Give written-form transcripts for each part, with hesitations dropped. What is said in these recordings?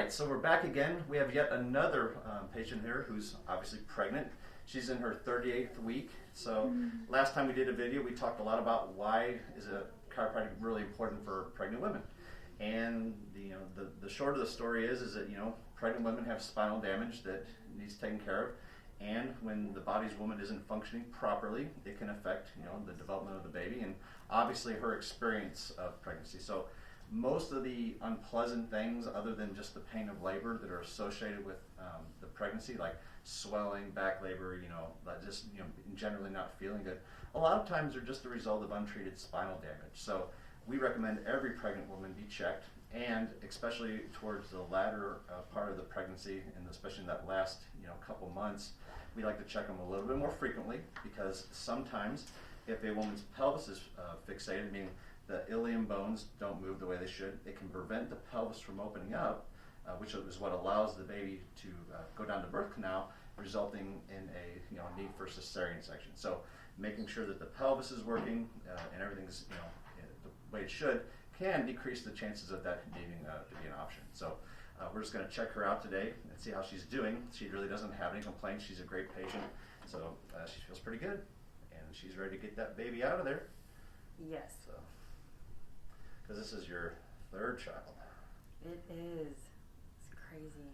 right, so we're back again. We have yet another patient here who's obviously pregnant. She's in her 38th week. So last time we did a video, we talked a lot about why is a chiropractic really important for pregnant women. And the short of the story is that pregnant women have spinal damage that needs taken care of. And when the body's woman isn't functioning properly, it can affect the development of the baby and obviously her experience of pregnancy. So most of the unpleasant things, other than just the pain of labor, that are associated with the pregnancy, like swelling, back labor, just generally not feeling good, a lot of times are just a result of untreated spinal damage. So we recommend every pregnant woman be checked, and especially towards the latter part of the pregnancy, and especially in that last couple months, we like to check them a little bit more frequently, because sometimes if a woman's pelvis is fixated, meaning the ilium bones don't move the way they should, it can prevent the pelvis from opening up, which is what allows the baby to go down the birth canal, resulting in a need for cesarean section. So making sure that the pelvis is working and everything's the way it should can decrease the chances of that needing to be an option. So we're just going to check her out today and see how she's doing. She really doesn't have any complaints. She's a great patient, so she feels pretty good, and she's ready to get that baby out of there. Yes. So, because this is your third child. It is. It's crazy.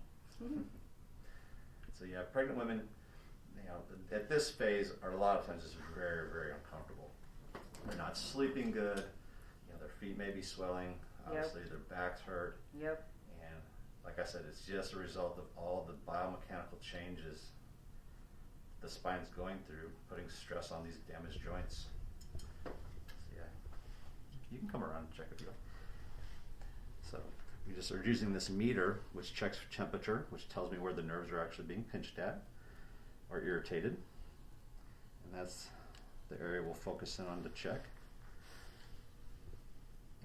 So yeah, pregnant women, at this phase are a lot of times just very, very uncomfortable. They're not sleeping good. Their feet may be swelling. Obviously, their backs hurt. Yep. And like I said, it's just a result of all the biomechanical changes the spine's going through, putting stress on these damaged joints. So yeah, you can come around and check if you like. So we just are using this meter, which checks for temperature, which tells me where the nerves are actually being pinched at or irritated. And that's the area we'll focus in on to check.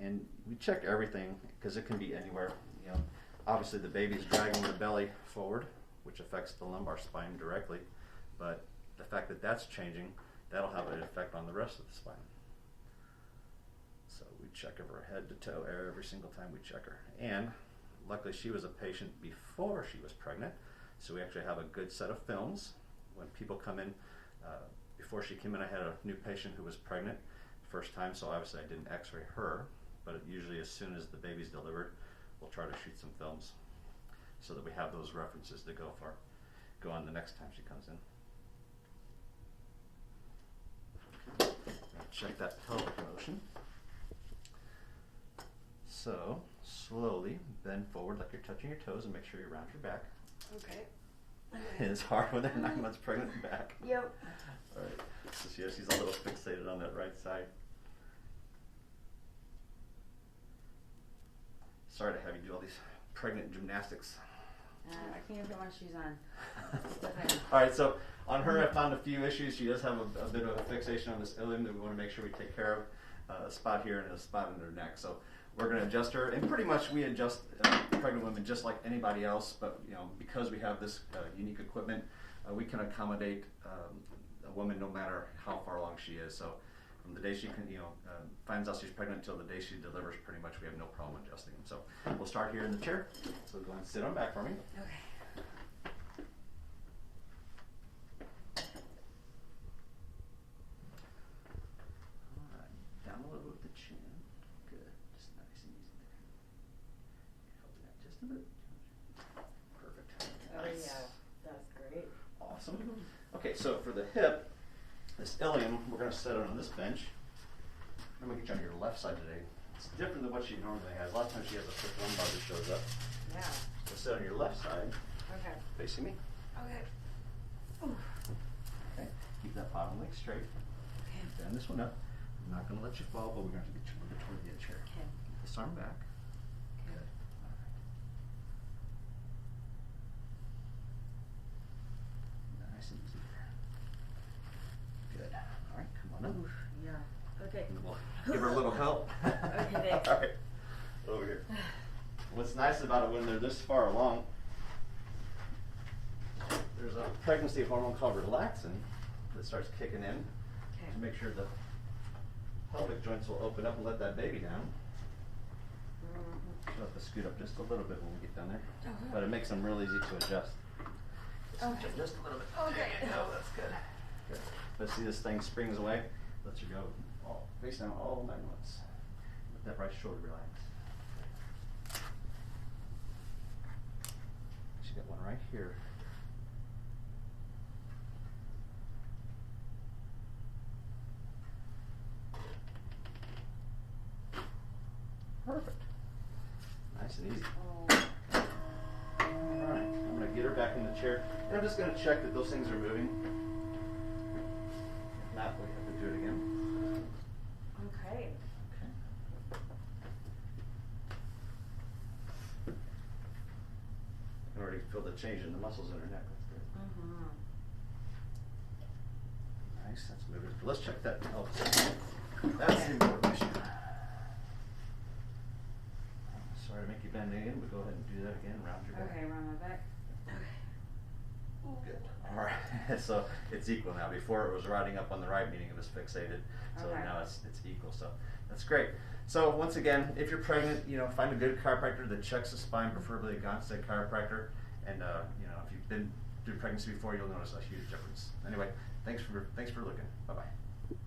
And we check everything because it can be anywhere. Obviously the baby's dragging the belly forward, which affects the lumbar spine directly, but the fact that that's changing, that'll have an effect on the rest of the spine. So we check her head to toe every single time we check her. And luckily she was a patient before she was pregnant, so we actually have a good set of films. When people come in, before she came in, I had a new patient who was pregnant first time, so obviously I didn't x-ray her, but usually as soon as the baby's delivered, we'll try to shoot some films so that we have those references to go on the next time she comes in. Check that pelvic motion. So slowly bend forward like you're touching your toes and make sure you're around your back. Okay. It's hard when they're 9 months pregnant and back. Yep. All right. So she's a little fixated on that right side. Sorry to have you do all these pregnant gymnastics. I can't even put my shoes on. All right, so on her, I found a few issues. She does have a bit of a fixation on this ilium that we want to make sure we take care of. A spot here and a spot in her neck. So we're going to adjust her, and pretty much we adjust pregnant women just like anybody else. But because we have this unique equipment, we can accommodate a woman no matter how far along she is. So from the day she finds out she's pregnant until the day she delivers, pretty much we have no problem adjusting them. So we'll start here in the chair. So go ahead and sit on back for me. Okay. All right, down a little with the chin. Good, just nice and easy there. Help that just a bit. Perfect. Oh Nice. yeah, that's great. Awesome. Okay, so for the hip, this ilium, we're going to set it on this bench. I'm going to get you on your left side today. It's different than what she normally has. A lot of times she has a thick lumbar that shows up. Yeah. So sit on your left side, Okay. facing me. Okay. Okay, keep that bottom leg straight. Okay. Bend this one up. I'm not going to let you fall, but we're going to get you toward the edge here. Okay. This arm back. Okay. Good. All right. Nice and easy there. Good. All right, come on up. Oof, yeah. Okay. And we'll give her a little help. Okay, thanks. All right. Over here. What's nice about it when they're this far along, there's a pregnancy hormone called relaxin that starts kicking in to make sure the pelvic joints will open up and let that baby down. She'll have to scoot up just a little bit when we get down there. Okay. But it makes them real easy to adjust. Okay. Just a little bit. Okay. There you go, that's good. Good. But see this thing springs away? Lets you go all, face down all 9 months. Let that right shoulder relax. She got one right here. Perfect. Nice and easy. Alright, I'm going to get her back in the chair. And I'm just going to check that those things are moving. If not, we have to do it again. Okay. Okay. I can already feel the change in the muscles in her neck. That's good. Mm-hmm. Nice, that's moving. Let's check that pelvis. That's the important issue. Sorry to make you bend again, but go ahead and do that again. Round your back. Okay, round my back. Good. All right. So it's equal now. Before it was riding up on the right, meaning it was fixated. So Okay. now it's equal. So that's great. So once again, if you're pregnant, find a good chiropractor that checks the spine, preferably a Gonstead Chiropractor. And if you've been through pregnancy before, you'll notice a huge difference. Anyway, thanks for looking. Bye bye.